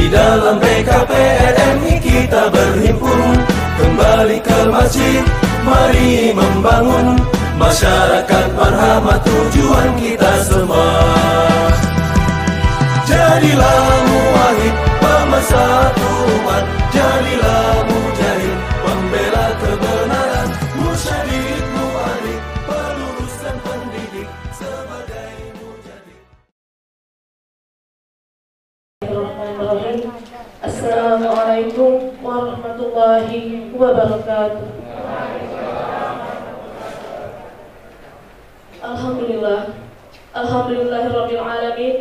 dalam BKPRMI kita berhimpun, kembali ke masjid, mari membangun masyarakat marhamah, tujuan kita semua. Jadilah muwahhid, pemersatu umat, jadilah mujahid, pembela kebenaran, musyadid, mu'alif, pelurus dan pendidik sebagai mujahid. Assalamualaikum warahmatullahi wabarakatuh. Alhamdulillahirabbil alamin,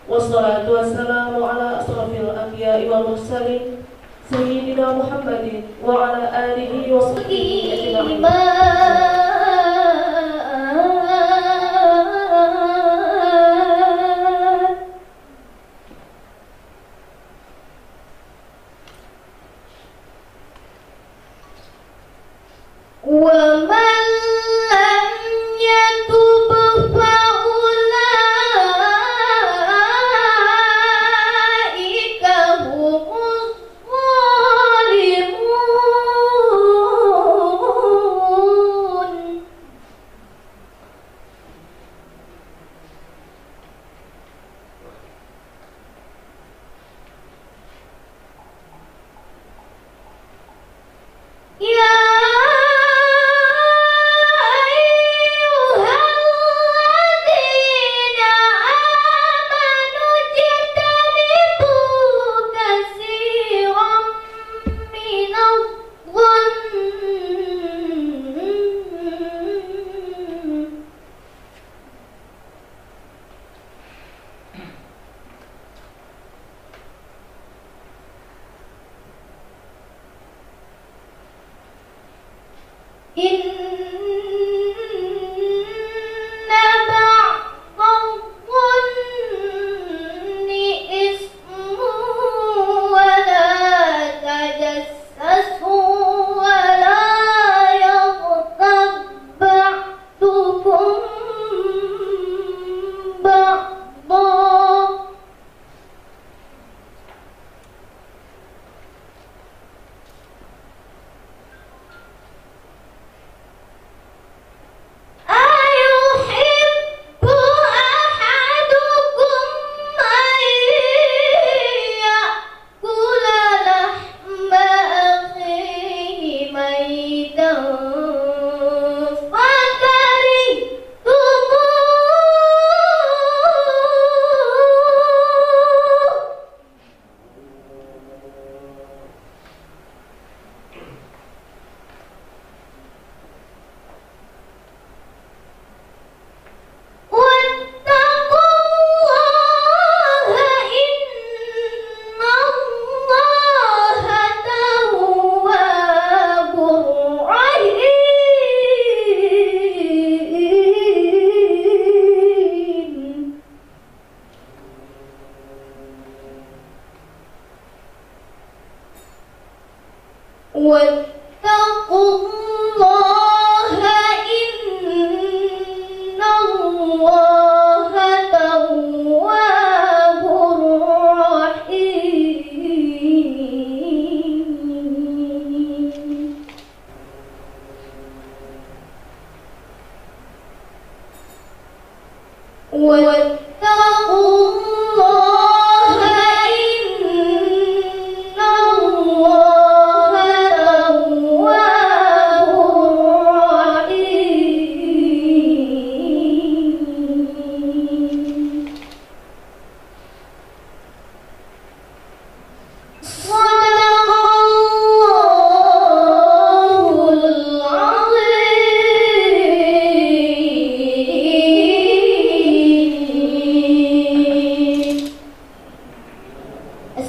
wassalatu wassalamu ala asrofil anbiya'i wal mursalin sayyidina Muhammadin wa ala alihi wa sahbihi ajma'in.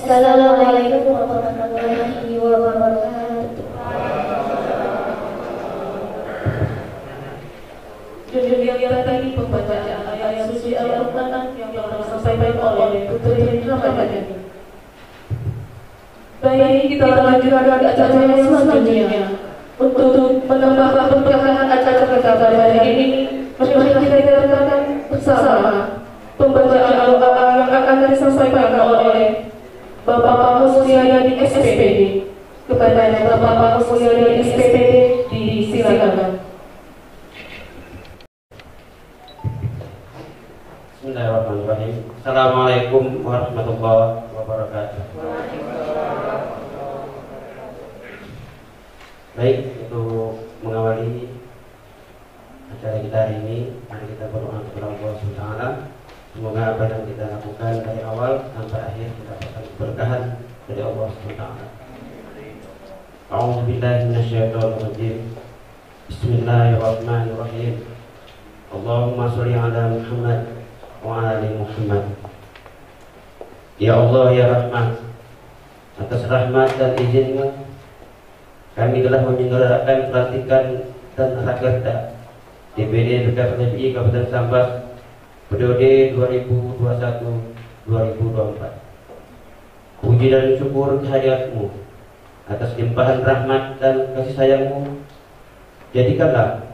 Assalamualaikum warahmatullahi wabarakatuh. Jujur tadi pembacaan ayat suci Al-Quran yang telah disampaikan oleh Putri Hendra Madani. Baik, kita lanjutkan ke acara yang selanjutnya. Untuk menambah pemberkahan acara kita pada hari ini, mari kita dengarkan bersama pembacaan doa yang akan disampaikan oleh Bapak mulia dari SPD. Kepada Bapak mulia dari SPD disilakan. Bismillahirrahmanirrahim. Assalamualaikum warahmatullahi wabarakatuh. Baik, untuk mengawali acara kita hari ini, mari kita berdoa kepada Allah SWT. Semoga apa yang kita lakukan dari awal sampai akhir kita dapat keberkahan dari Allah SWT. A'udzubillahi minasyaitonirrajim. Bismillahirrahmanirrahim. Allahumma sholli ala Muhammad wa ali Muhammad. Ya Allah ya Rahman, atas rahmat dan izinmu kami telah menyelenggarakan pelantikan dan rakerda DPD DKI Kabupaten Sambas periode 2021-2024. Puji dan syukur kehadiratmu atas limpahan rahmat dan kasih sayangmu. Jadikanlah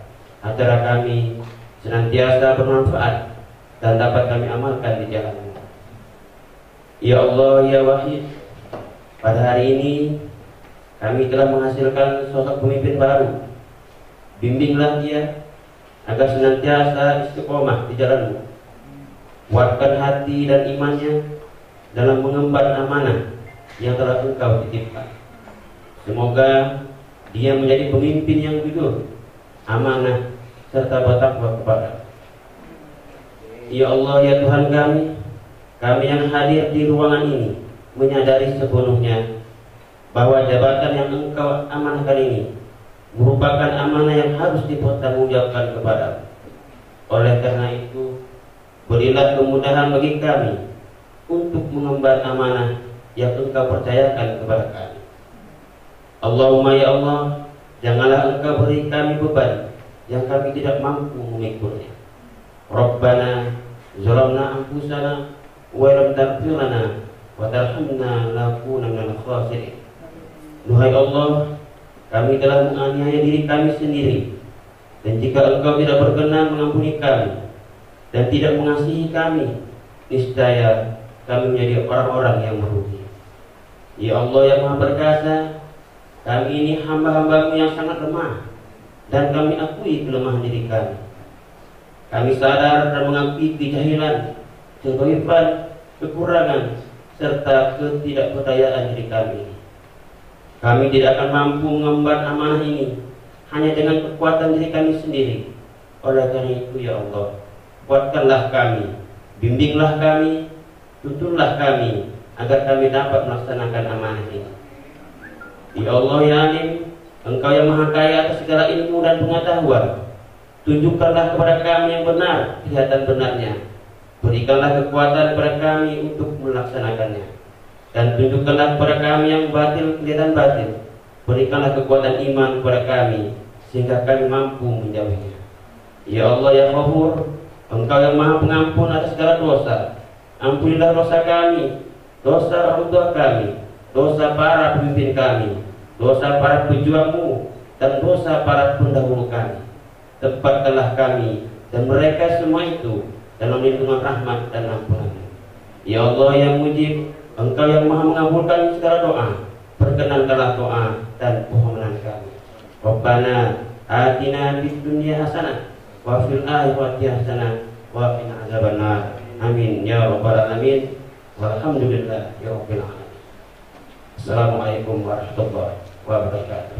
acara kami senantiasa bermanfaat dan dapat kami amalkan di jalanmu. Ya Allah ya Wahid, pada hari ini kami telah menghasilkan sosok pemimpin baru. Bimbinglah dia agar senantiasa istiqomah di jalanmu. Kuatkan hati dan imannya dalam mengemban amanah yang telah Engkau titipkan. Semoga dia menjadi pemimpin yang jujur, amanah, serta bertakwa kepada. Ya Allah ya Tuhan kami yang hadir di ruangan ini menyadari sepenuhnya bahwa jabatan yang Engkau amanahkan ini merupakan amanah yang harus dipertanggungjawabkan kepada. Oleh karena itu, berilah kemudahan bagi kami untuk mengemban amanah yang Engkau percayakan kepada kami. Allahumma ya Allah, janganlah Engkau beri kami beban yang kami tidak mampu memikulnya. Rabbana zalamna anfusana wa lam taghfir lana wa tarhamna lanakunanna minal khasirin. Duhai Allah, kami telah menganiaya diri kami sendiri, dan jika Engkau tidak berkenan mengampuni kami dan tidak mengasihi kami, niscaya kami menjadi orang-orang yang merugi. Ya Allah yang Maha Perkasa, kami ini hamba-hambamu yang sangat lemah, dan kami akui kelemahan diri kami. Kami sadar dan mengakui kejahilan, keghaibaan, kekurangan, serta ketidakberdayaan diri kami. Kami tidak akan mampu mengemban amanah ini hanya dengan kekuatan diri kami sendiri. Oleh karena itu ya Allah, kuatkanlah kami, bimbinglah kami, tuntunlah kami agar kami dapat melaksanakan amanah ini. Ya Allah ya Alim, Engkau yang Maha Kaya atas segala ilmu dan pengetahuan, tunjukkanlah kepada kami yang benar, kelihatan benarnya. Berikanlah kekuatan kepada kami untuk melaksanakannya, dan tunjukkanlah kepada kami yang batil, kelihatan batil. Berikanlah kekuatan iman kepada kami sehingga kami mampu menjauhinya. Ya Allah ya Ghafur, Engkau yang Maha Pengampun atas segala dosa, ampunilah dosa kami, dosa orang tua kami, dosa para pemimpin kami, dosa para pejuangmu, dan dosa para pendahulu kami. Tempatkanlah kami dan mereka semua itu dalam lindungan rahmat dan ampunan-Mu. Ya Allah yang Mujib, Engkau yang Maha mengabulkan segala doa, perkenankanlah doa dan permohonan kami. Rabbana atina fid dunya hasanah wa fil akhirati hasanah wa qina adzabannar. Amin ya rabbal alamin. Walhamdulillah ya rabbil alamin. Assalamualaikum warahmatullahi wabarakatuh.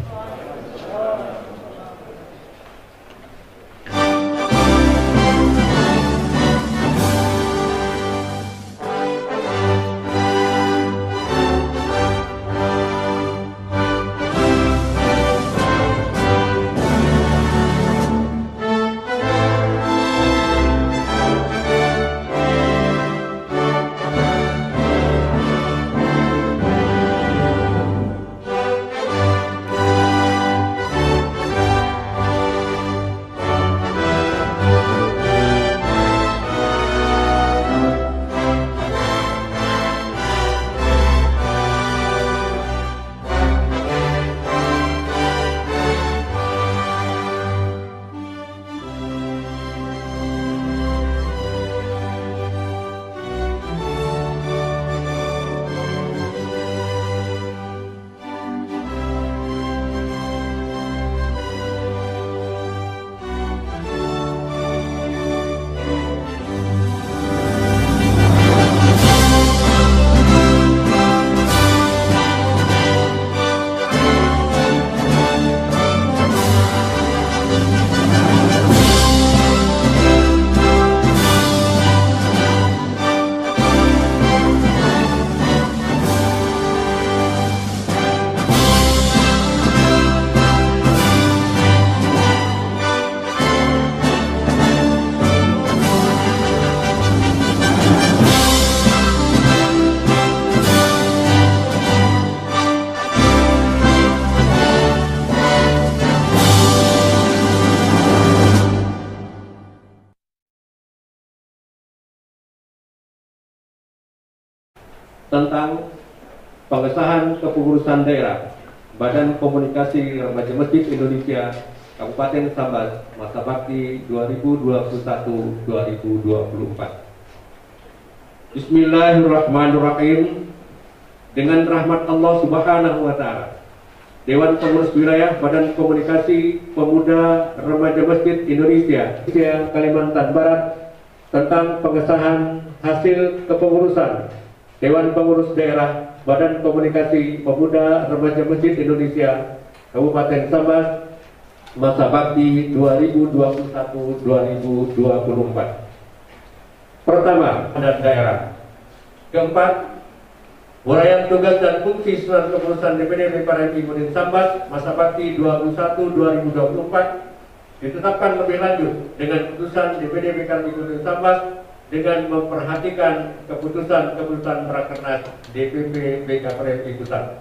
tentang pengesahan kepengurusan daerah Badan Komunikasi Remaja Masjid Indonesia Kabupaten Sambas masa bakti 2021-2024. Bismillahirrahmanirrahim. Dengan rahmat Allah Subhanahu wa Ta'ala, Dewan Pengurus Wilayah Badan Komunikasi Pemuda Remaja Masjid Indonesia Kalimantan Barat tentang pengesahan hasil kepengurusan Dewan Pengurus Daerah Badan Komunikasi Pemuda Remaja Masjid Indonesia Kabupaten Sambas masa bakti 2021-2024. Pertama, dan daerah. Keempat, uraian tugas dan fungsi surat kepengurusan DPD DPRD Kabupaten Sambas masa bakti 2021-2024 ditetapkan lebih lanjut dengan putusan DPD DPRD Kabupaten Sambas dengan memperhatikan keputusan Rakernas DPP BKPRI Pusat.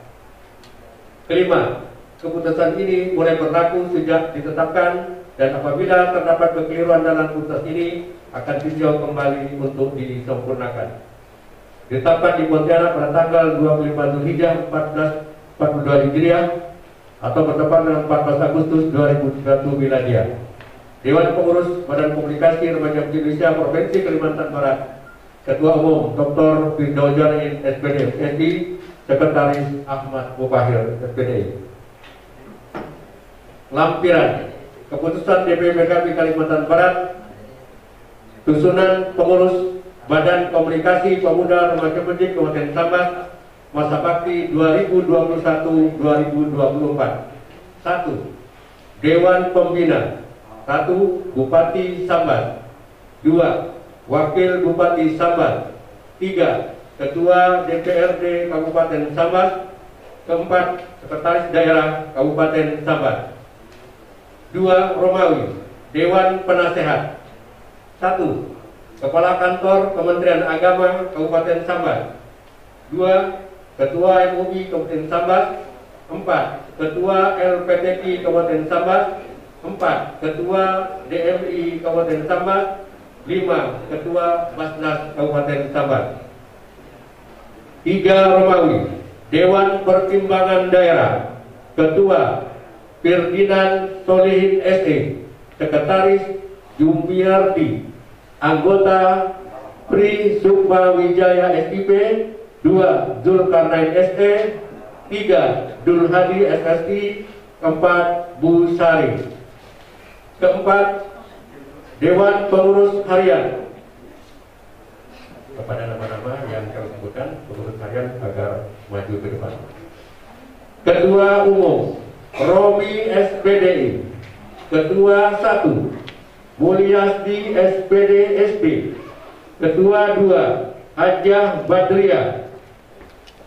Kelima, keputusan ini mulai berlaku sejak ditetapkan dan apabila terdapat kekeliruan dalam putusan ini akan ditinjau kembali untuk disempurnakan. Ditetapkan di Pontianak pada tanggal 25 Zulhijjah 1442 Hijriah atau bertepatan dengan 14 Agustus 2021 Miladiah. Dewan Pengurus Badan Komunikasi Remaja Indonesia Provinsi Kalimantan Barat, Ketua Umum Dr. Firdaus Jalil SPD, MSI, Sekretaris Ahmad Mubahir SPD. Lampiran keputusan DPP PKB Kalimantan Barat, susunan pengurus Badan Komunikasi Pemuda Remaja Masjid Kabupaten Sambas masa bakti 2021-2024. 1. Dewan Pembina. 1. Bupati Sambas. 2. Wakil Bupati Sambas. 3. Ketua DPRD Kabupaten Sambas. 4. Sekretaris Daerah Kabupaten Sambas. 2. Romawi, Dewan Penasehat. 1. Kepala Kantor Kementerian Agama Kabupaten Sambas. 2. Ketua MUI Kabupaten Sambas. 4. Ketua LPTI Kabupaten Sambas. 4. Ketua DMI Kabupaten Sambas. 5. Ketua Basnas Kabupaten Sambas. 3. Romawi, Dewan Pertimbangan Daerah. Ketua Ferdinand Solihin SE. Sekretaris Jumiardi. Anggota Pri Sukma Wijaya SIP. 2. Zulkarnain SE. 3. Dul Hadi SSI. 4. Bu Sari. Keempat, Dewan Pengurus Harian. Kepada nama-nama yang kami sebutkan, pengurus harian agar maju ke depan. Ketua Umum Romi SPDI. Ketua 1 Mulyasdi SPD SP. Ketua 2 Hajah Badriah.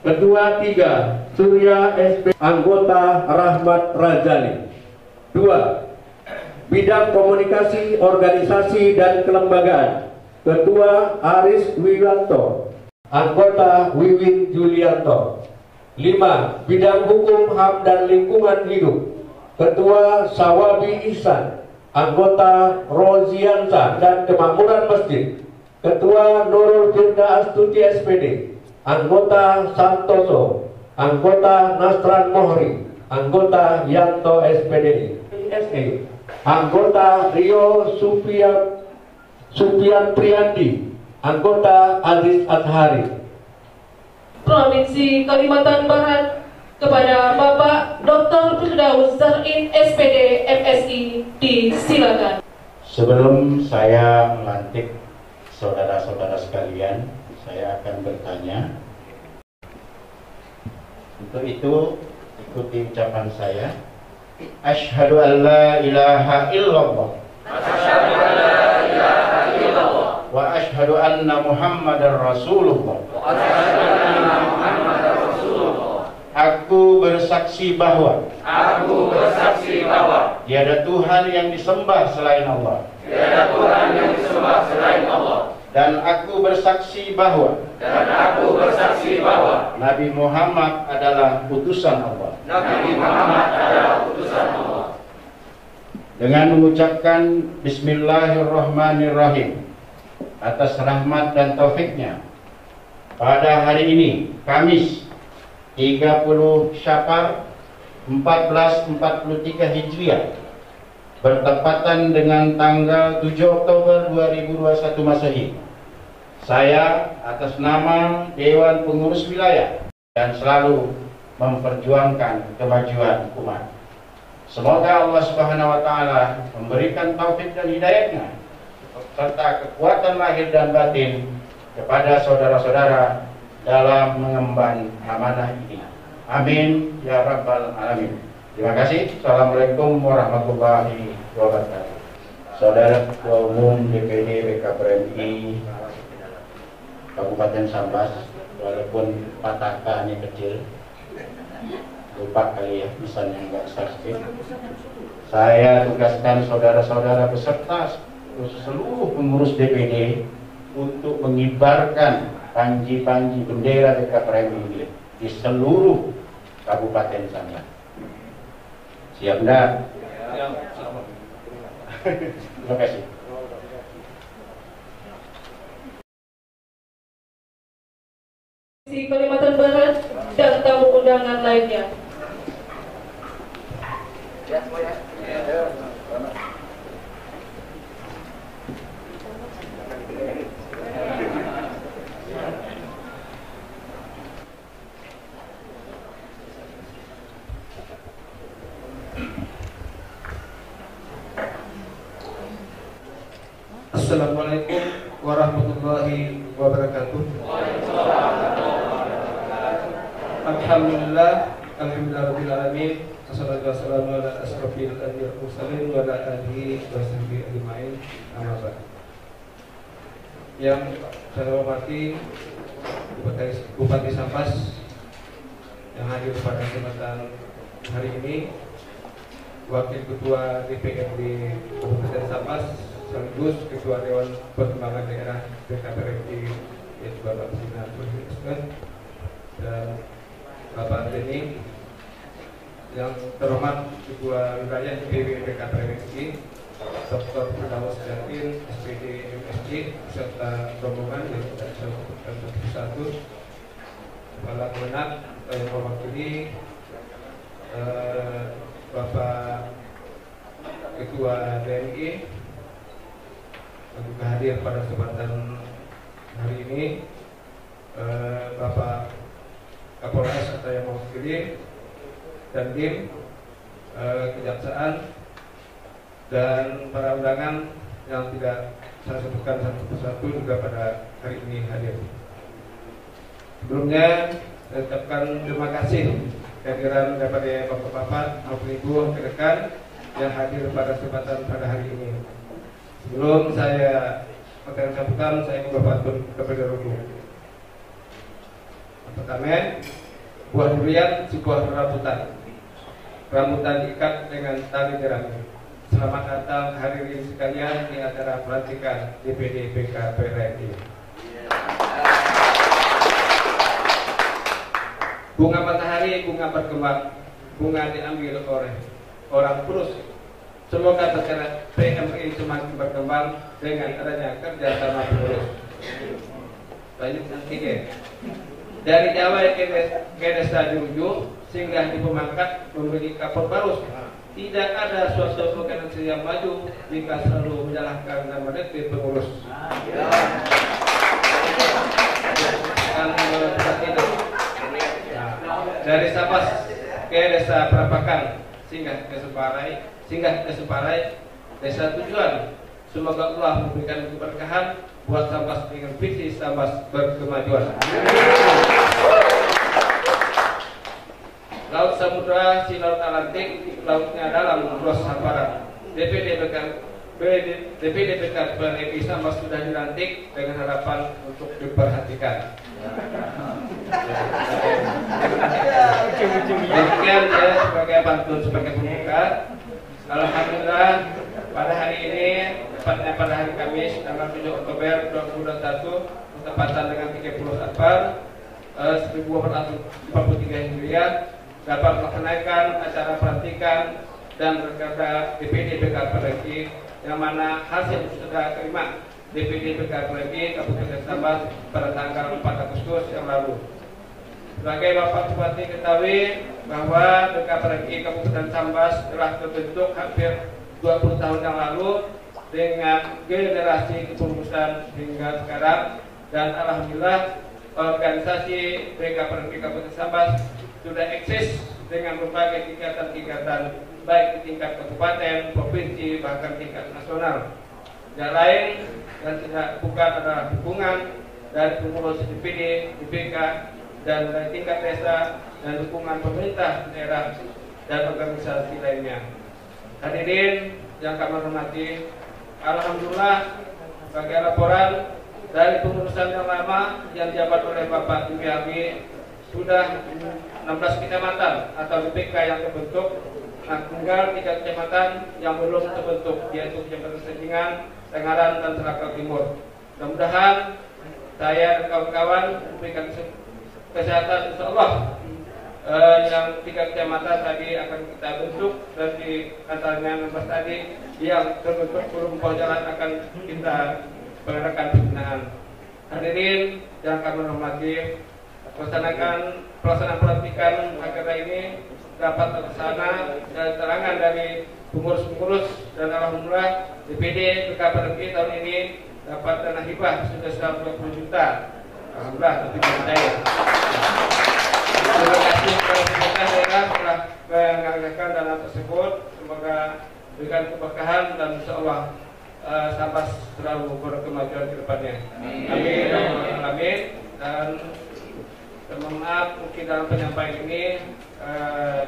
Ketua 3 Surya SP. Anggota Rahmat Razali. 2. Bidang Komunikasi, Organisasi, dan Kelembagaan. Ketua Aris Wiwanto. Anggota Wiwin Julianto. 5. Bidang Hukum, HAM, dan Lingkungan Hidup. Ketua Sawabi Ihsan. Anggota Roziansa dan Kemakmuran Masjid. Ketua Nurul Firda Astuti SPD. Anggota Santoso. Anggota Nasran Mohri. Anggota Yanto SPD. SE. Anggota Rio Supian Priandi. Anggota Aziz Azhari. Provinsi Kalimantan Barat, kepada Bapak Dr. Firdaus Jalil SPD MSI disilakan. Sebelum saya melantik saudara-saudara sekalian, saya akan bertanya. Untuk itu ikuti ucapan saya. Asyhadu an la ilaha illallah. Asyhadu an la ilaha illallah. Wa asyhadu anna Muhammadar Rasulullah. Wa asyhadu anna Muhammadar Rasulullah. Aku bersaksi bahwa tiada Tuhan yang disembah selain Allah. Tiada Tuhan yang disembah selain Allah. Dan aku bersaksi bahwa Nabi Muhammad adalah utusan Allah. Dengan mengucapkan Bismillahirrahmanirrahim atas rahmat dan taufiknya, pada hari ini, Kamis 30 Syafar 1443 Hijriah, bertepatan dengan tanggal 7 Oktober 2021 Masehi, saya atas nama Dewan Pengurus Wilayah dan selalu memperjuangkan kemajuan umat. Semoga Allah Subhanahu wa Ta'ala memberikan taufik dan hidayahnya serta kekuatan lahir dan batin kepada saudara-saudara dalam mengemban amanah ini. Amin ya rabbal alamin. Terima kasih. Assalamualaikum warahmatullahi wabarakatuh. Saudara Ketua Umum DPD BKPRMI Kabupaten Sambas, walaupun patah K-nya kecil, lupa kali ya, misalnya nggak sakit. Saya tugaskan saudara-saudara beserta seluruh pengurus DPD untuk mengibarkan panji-panji bendera BKPRMI ini di seluruh Kabupaten Sambas. Siap enggak? Terima kasih. Di Kalimantan Barat dan tamu undangan lainnya. Assalamualaikum warahmatullahi wabarakatuh. Alhamdulillah, alhamdulillah alamin. Wassalatu wassalamu ala asrofil anbiya'i wal mursalin wa ala alihi wa sahbihi ajma'in. Amma ba'd. Yang saya hormati Bupati Sambas yang hadir pada kesempatan hari ini, Wakil Ketua DPRD Kabupaten Sambas sekaligus Ketua Dewan Perkembangan Daerah BKPRMI yaitu Bapak Sinar Usman dan Bapak Deni, yang terhormat Ketua Wilayah DPW BKPRMI Dr. Firdaus Jatin SPD MSc serta rombongan yang tidak saya sebutkan satu-satu, Kepala Kemenag yang mewakili Bapak Ketua DNI juga hadir pada kesempatan hari ini, Bapak Kapolres atau yang mewakili dan tim Kejaksaan dan para undangan yang tidak saya sebutkan satu persatu juga pada hari ini hadir. Sebelumnya saya ucapkan terima kasih kehadiran daripada bapak-bapak maupun ibu rekan yang hadir pada kesempatan pada hari ini. Sebelum saya akan sambutan, saya ingin berpatut kepada ruku. Pertama, buah durian sebuah rambutan. Rambutan diikat dengan tali jerami. Selamat datang hadirin sekalian di acara pelantikan DPD BKPRMI. Bunga matahari, bunga berkembang, bunga diambil oleh orang kurus. Semoga PMI semakin berkembang dengan adanya kerjasama pengurus. Lanjut nanti deh. Dari Jawa ke desa Juju, singgah di Pemangkat membeli kapal barus. Tidak ada suatu organisasi yang maju jika selalu menjalankan nama DP pengurus. Dari Sabas ke desa Prapakan, singgah ke Separai, desa tujuan. Semoga Allah memberikan keberkahan buat Sambas dengan visi Sambas berkemajuan. Laut Samudra, si Laut Atlantik, lautnya dalam, luas hamparan. DPD BKPRMI Sambas sudah dilantik dengan harapan untuk diperhatikan. Demikian saya sebagai pantun sebagai pembuka. Alhamdulillah pada hari ini, tepatnya pada hari Kamis tanggal 7 Oktober 2021, bertepatan dengan 30 April 1443 Hijriah, dapat melaksanakan acara pelantikan dan rekerda DPD BKPRMI yang mana hasil sudah terima DPD BKPRI Kabupaten Sambas pada tanggal 4 Agustus yang lalu. Sebagai Bapak Bupati ketahui bahwa BKPRI Kabupaten Sambas telah terbentuk hampir 20 tahun yang lalu dengan generasi kepengurusan hingga sekarang, dan alhamdulillah organisasi BKPRI Kabupaten Sambas sudah eksis dengan berbagai kegiatan-kegiatan baik di tingkat kabupaten, provinsi, bahkan tingkat nasional. Yang lain dan bukan adalah dukungan dari pengurus DPD, DPK, dan dari tingkat desa, dan dukungan pemerintah daerah dan organisasi lainnya. Hadirin yang kami hormati, alhamdulillah bagi laporan dari pengurusan yang lama yang dijabat oleh Bapak Dwi sudah 16 kecamatan atau DPK yang terbentuk. Nah, tinggal 3 kecamatan yang belum terbentuk, yaitu Kecamatan Sejingan, Tengaran, dan Selakal Timur. Mudah-mudahan saya dan kawan-kawan memberikan kesehatan, insya Allah yang 3 kecamatan tadi akan kita bentuk, dan di antaranya 16 tadi yang terbentuk belum jalan akan kita mengadakan pembinaan. Hadirin yang kami hormati, pelaksanaan pelantikan agar ini dapat terlaksana dan terangan dari pengurus-pengurus, dan alhamdulillah DPD BKPRI tahun ini dapat dana hibah sudah 120 juta. Alhamdulillah, tapi saya. Terima kasih kepada pemerintah daerah telah menganggarkan dana tersebut. Semoga berikan keberkahan dan insyaallah Sambas selalu berkemajuan ke depannya. Amin. Amin. Dan mohon maaf mungkin dalam penyampaian ini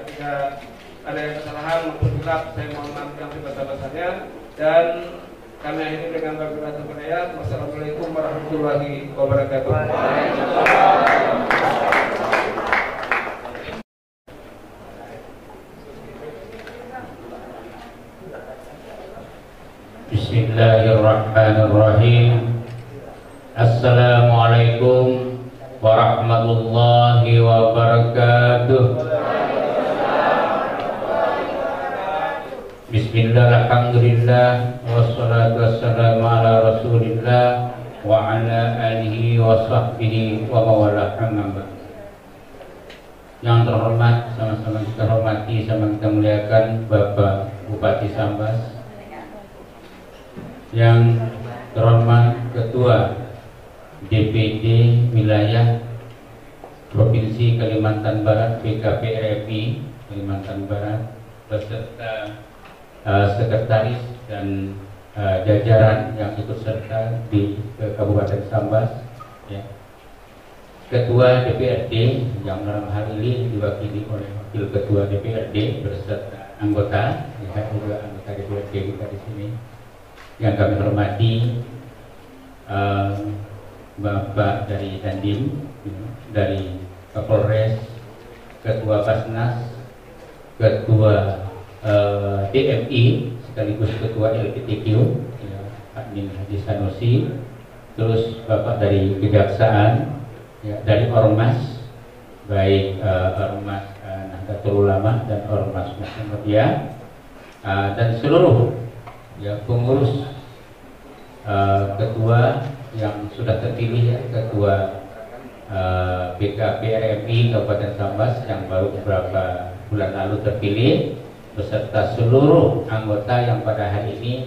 jika ada yang kesalahan maupun hilaf, saya mohon maaf yang sebesar-besarnya, dan kami akhiri dengan berdoa berayat. Wassalamualaikum warahmatullahi wabarakatuh. Bismillahirrahmanirrahim. Assalamualaikum warahmatullahi wabarakatuh. Bismillah, alhamdulillah, wassalatu wassalamu ala rasulillah wa ala alihi wa sahbihi wa mawalah. Yang terhormat, sama-sama kita hormati, sama kita muliakan Bapak Bupati Sambas. Yang terhormat Ketua DPD Wilayah Provinsi Kalimantan Barat BKPRI Kalimantan Barat beserta sekretaris dan jajaran yang ikut serta di Kabupaten Sambas, ya. Ketua DPRD yang dalam hal ini diwakili oleh Wakil Ketua DPRD beserta anggota, ya, juga anggota DPRD kita di sini. Yang kami hormati Bapak dari Dandim, dari Kapolres, Ketua Basnas, Ketua DMI sekaligus Ketua LPTQ, ya, Admin Haji Sanusi, terus Bapak dari Kejaksaan, ya, dari Ormas, baik Ormas Nahdlatul Ulama dan Ormas Muhammadiyah, dan seluruh, ya, pengurus, ketua yang sudah terpilih, ya, Ketua BKPRI Kabupaten Sambas yang baru beberapa bulan lalu terpilih, beserta seluruh anggota yang pada hari ini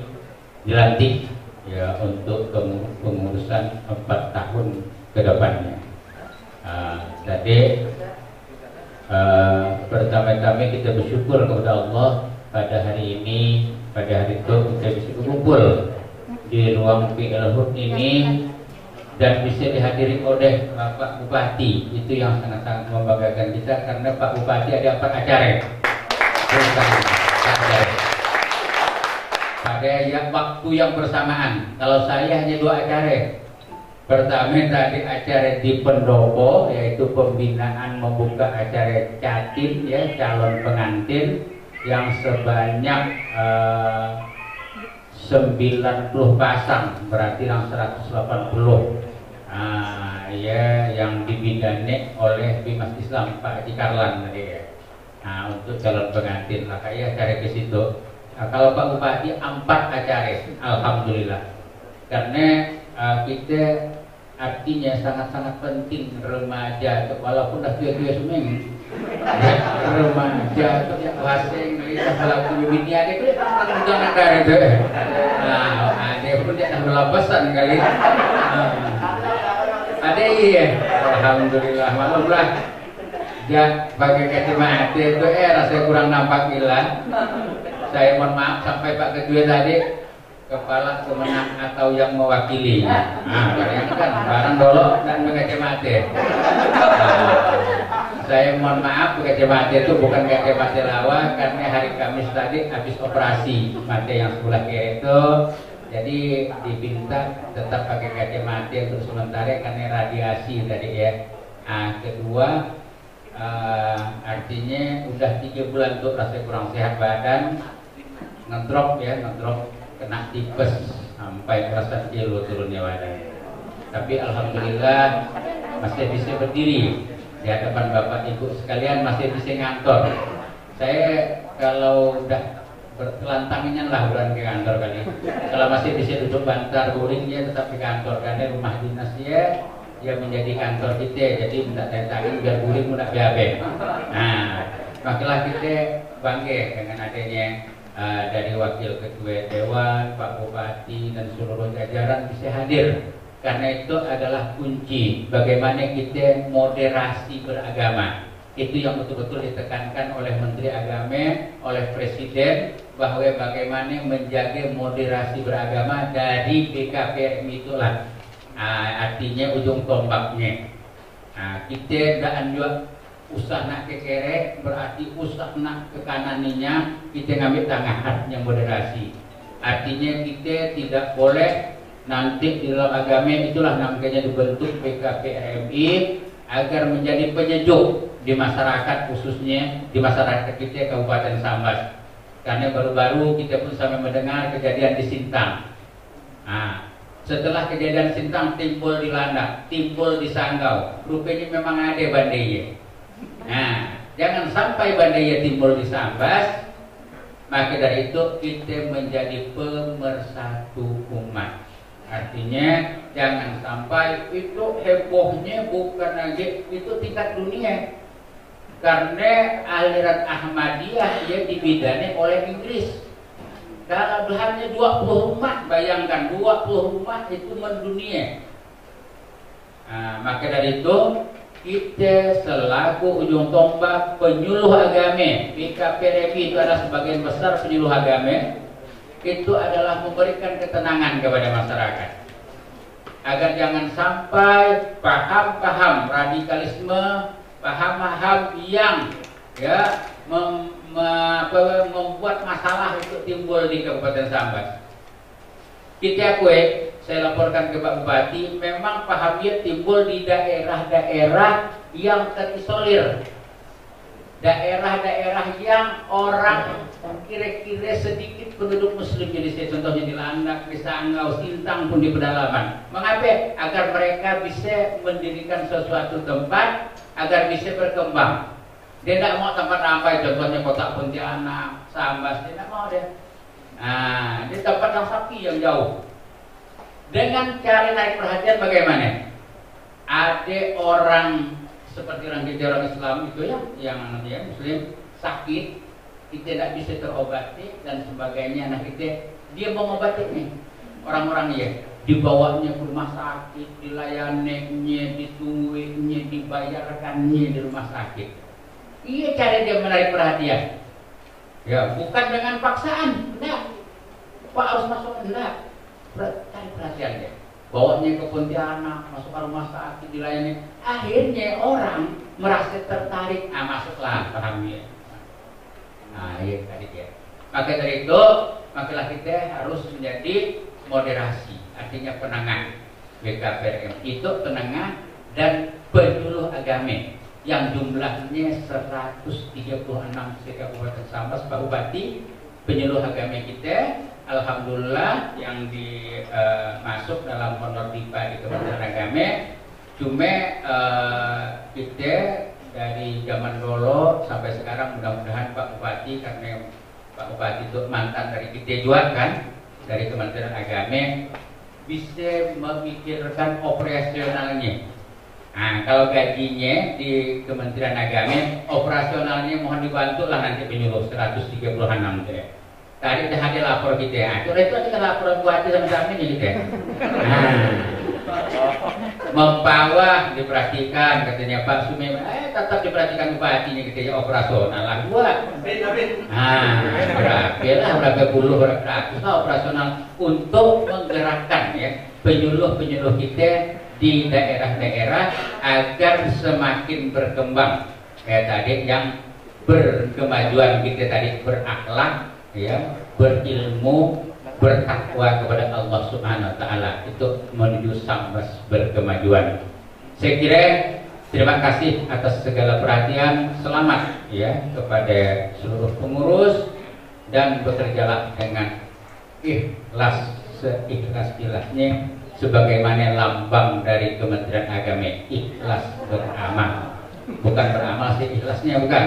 dilantik, ya, untuk pengurusan 4 tahun ke depannya. Jadi pertama-tama kita bersyukur kepada Allah pada hari ini, pada hari itu kita bisa berkumpul di ruang PL-HUD ini dan bisa dihadiri oleh Bapak Bupati. Itu yang sangat-sangat membanggakan kita, karena Pak Bupati ada 4 acara pada waktu yang bersamaan. Kalau saya hanya 2 acara. Pertama tadi acara di Pendopo, yaitu pembinaan membuka acara Catin, ya, calon pengantin yang sebanyak 90 pasang, berarti yang 180. Ya, yang dibidani oleh Bimas Islam Pak Haji Karlan tadi, ya. Untuk calon pengantin, makanya acara ke situ. Kalau Pak Bupati 4 acara, alhamdulillah. karena kita artinya sangat-sangat penting remaja itu, walaupun dah tua-tua semua remaja itu yang bahasa Inggris kalau punya ada itu jangan dari itu ada pun dia dah melapasan kali ada iya alhamdulillah maklumlah ya pakai kacamata itu rasanya kurang nampak gila. Saya mohon maaf sampai Pak Ketua tadi kepala kemenang atau yang mewakili. Nah, ini kan barang dolok dan kacamata. Saya mohon maaf kacamata itu bukan kacamata lawa karena hari Kamis tadi habis operasi mata yang sebelah kiri itu. Jadi diminta tetap pakai kacamata untuk sementara karena radiasi tadi ya. Kedua artinya udah 3 bulan tuh rasanya kurang sehat badan, ngedrop kena tipes sampai belasan kilo turunnya badan. Tapi alhamdulillah masih bisa berdiri di hadapan Bapak Ibu sekalian, masih bisa ngantor. Saya kalau udah bertelantanginnya lah bulan ke kantor kali. Kalau masih bisa duduk bantar guling dia tetap di kantor karena rumah dinas dia menjadi kantor kita, jadi minta tangan biar guling mudah biabe. Nah, makilah kita bangga dengan adanya dari Wakil Ketua Dewan, Pak Bupati dan seluruh jajaran bisa hadir. Karena itu adalah kunci bagaimana kita moderasi beragama. Itu yang betul-betul ditekankan oleh Menteri Agama, oleh Presiden, bahwa bagaimana menjaga moderasi beragama dari BKPM itulah. Artinya ujung tombaknya. Kita dan juga usah nak ke kere berarti usah nak ke kananinya, kita ngambil tengah artinya moderasi. Artinya kita tidak boleh nanti di dalam agama itulah namanya dibentuk BKPRMI agar menjadi penyejuk di masyarakat, khususnya di masyarakat kita Kabupaten Sambas. Karena baru-baru kita pun sampai mendengar kejadian di Sintang. Setelah kejadian Sintang timbul di Landak, timbul di Sanggau, rupanya memang ada bandaya. Nah, jangan sampai bandaya timbul di Sambas. Maka dari itu kita menjadi pemersatu umat. Artinya jangan sampai itu hebohnya bukan lagi itu tingkat dunia. Karena aliran Ahmadiyah dia dibidani oleh Inggris. Kalau hanya 20 umat, bayangkan 20 umat itu mendunia. Maka dari itu kita selaku ujung tombak penyuluh agama, BKPRMI itu adalah sebagian besar penyuluh agama, itu adalah memberikan ketenangan kepada masyarakat agar jangan sampai paham-paham radikalisme, paham-paham yang membuat masalah itu timbul di Kabupaten Sambas. Kita akui, saya laporkan ke Pak Bupati, memang pahamnya timbul di daerah-daerah yang terisolir, daerah-daerah yang orang kira-kira sedikit penduduk Muslim. Jadi saya contohnya di Landak, di Sanggau, Sintang pun di pedalaman. Mengapa? Agar mereka bisa mendirikan sesuatu tempat agar bisa berkembang. Dia tidak mau tempat ramai, contohnya Kota Pontianak, Sambas, dia tidak mau dia. Di tempat yang sepi yang jauh. Dengan cara naik perhatian bagaimana? Ada orang seperti orang Islam itu yang Muslim sakit, kita tidak bisa terobati dan sebagainya. Nah dia mau mengobati nih orang-orang ya, dibawanya ke rumah sakit, dilayaninya, ditungguinnya, dibayarkannya di rumah sakit. Iya cara dia menarik perhatian. Ya, bukan dengan paksaan. Enggak. Pak harus masuk, enggak. Cari perhatian dia. Bawanya ke Pontianak, masuk ke rumah sakit, dilayani. Akhirnya orang merasa tertarik. Masuklah, paham ya. Iya tadi ya. Maka dari itu, makalah kita harus menjadi moderasi. Artinya penengah. BKPRM itu penengah dan penyuluh agama yang jumlahnya 136 di Kabupaten Sambas. Pak Bupati, penyuluh agama kita, alhamdulillah yang masuk dalam honor DIPA di Kementerian Agama. Cuma kita dari zaman dulu sampai sekarang mudah-mudahan Pak Bupati, karena Pak Bupati itu mantan dari kita juga kan, dari Kementerian Agama, bisa memikirkan operasionalnya. Nah, kalau gajinya di Kementerian Agama, operasionalnya mohon dibantu lah nanti penyuluh 136 deh. Tadi dah ada lapor kita ya. Itu ada laporan buat sama-sama ini gitu ya. Membawa diperhatikan katanya Pak Sumema, tetap diperhatikan bupatinya gitu ya, operasional lah buat. Berapa puluh ratus operasional untuk menggerakkan ya penyuluh-penyuluh kita di daerah-daerah agar semakin berkembang. Kayak tadi yang berkemajuan kita tadi berakhlak ya, berilmu, bertakwa kepada Allah Subhanahu wa taala, itu menuju Sambas berkemajuan. Saya kira terima kasih atas segala perhatian. Selamat ya kepada seluruh pengurus dan bekerjalah dengan ikhlas seikhlas-ikhlasnya sebagaimana lambang dari Kementerian Agama, ikhlas beramal. Bukan beramal sih ikhlasnya, bukan.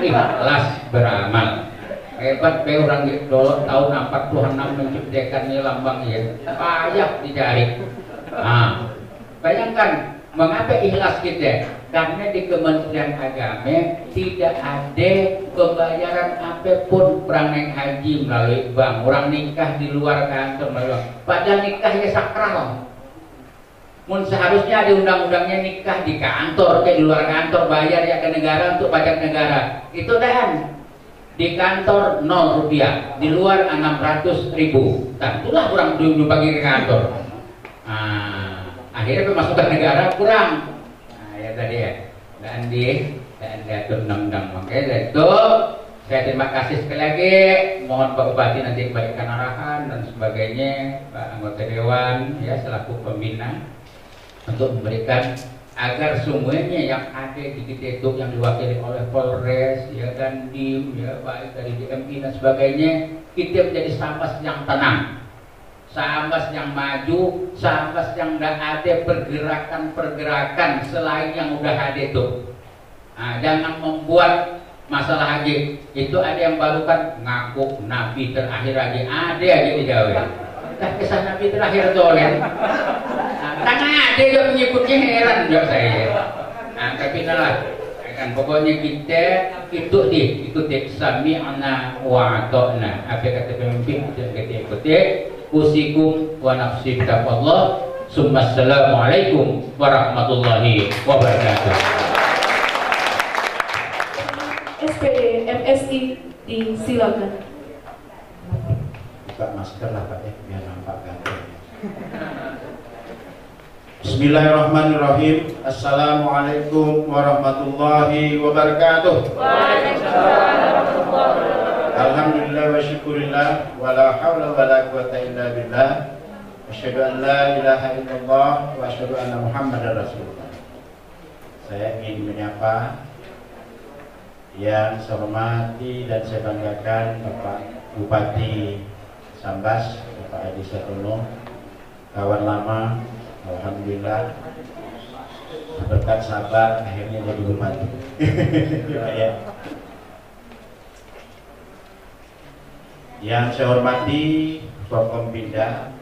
Ikhlas beramal. Hebat be orang dulu tahun 46 menciptakannya lambang ya. Payah dicari. Bayangkan mengapa ikhlas kita? Karena di Kementerian Agama tidak ada pembayaran apapun orang naik haji melalui bank, orang nikah di luar kantor melalui bank. Padahal nikahnya sakral. Seharusnya ada undang-undangnya nikah di kantor, kayak di luar kantor bayar ya ke negara untuk pajak negara. Itu dan di kantor 0 rupiah, di luar 600.000. Nah, itulah orang belum bagi ke kantor. Akhirnya pemasukan negara kurang. Ya tadi ya, dan diatur undang-undang. Makanya itu saya terima kasih sekali lagi. Mohon Pak Bupati nanti kembalikan arahan dan sebagainya, Pak anggota dewan ya selaku pembina untuk memberikan agar semuanya yang ada di kita itu yang diwakili oleh Polres ya dan DIM ya baik dari DMI dan sebagainya, kita menjadi Sambas yang tenang, Sambas yang maju, Sambas yang tidak ada pergerakan-pergerakan selain yang udah ada itu. Jangan membuat masalah haji itu ada yang baru kan ngaku Nabi terakhir lagi ada aja di Jawa. Kisah Nabi terakhir dolen. Karena ada yang mengikutnya heran juga saya. Tapi lah kan pokoknya kita ikuti sami'na wa ata'na. Apa kata pemimpin kita ikuti. Usikum wa nafsi bitaqwallah. Assalamualaikum warahmatullahi wabarakatuh. SPD MSI disilakan. Buka masker lah Pak ya, biar nampak ganteng. Bismillahirrahmanirrahim. Assalamualaikum warahmatullahi wabarakatuh. Alhamdulillah wa syukurillah wa la hawla wa la quwata illa billah. Asyhadu an la ilaha illallah wa asyhadu anna Muhammadar Rasulullah. Saya ingin menyapa yang saya hormati dan saya banggakan Bapak Bupati Sambas, Bapak Adi Satono, kawan lama. Alhamdulillah berkat sabar akhirnya jadi bupati. Ya. Yang saya hormati Forkompinda,